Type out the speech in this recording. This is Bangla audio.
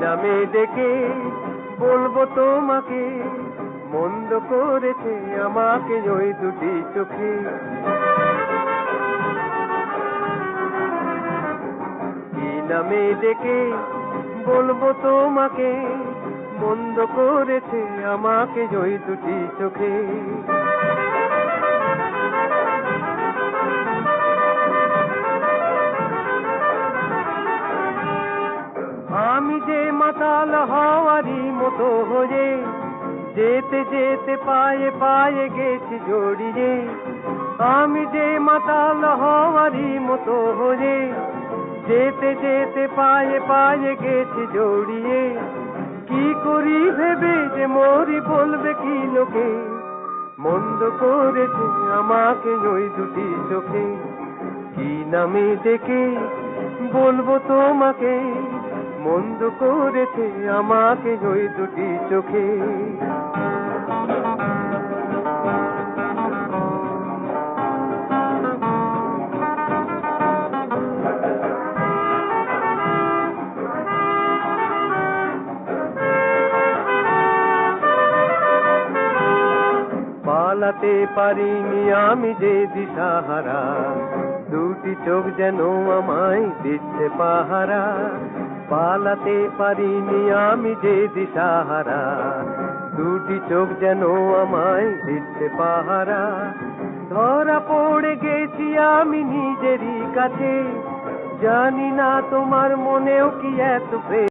নামে ডেকে বলবো তোমাকে, মন্দ করেছে আমাকে ওই দুটি চোখে। কি নামে ডেকে বলবো তোমাকে, মন্দ করেছে আমাকে ওই দুটি চোখে। আমি যে মাতাল হওয়ারই মতো হয়ে, যেতে যেতে পায়ে পায়ে গেছি জড়িয়ে। আমি যে মাতাল হওয়ারই মতো হয়ে, যেতে যেতে পায়ে পায়ে গেছি জড়িয়ে। কি করি ভেবে যে মরি বলবে কি লোকে, মন্দ করেছে আমাকে ওই দুটি চোখে। কি নামে ডেকে বলবো তোমাকে, মন্দ করেছে আমাকে ওই দুটি চোখে। পালাতে পারিনি আমি যে দিশাহারা, দুটি চোখ যেন আমায় দিচ্ছে পাহারা। পালাতে পারিনি আমি যে দিশাহারা, দুটি চোখ যেন আমায় দিচ্ছে পাহারা। ধরা পড়ে গেছি আমি নিজেরই কাছে, জানি না তোমার মনেও কি এত প্রেম।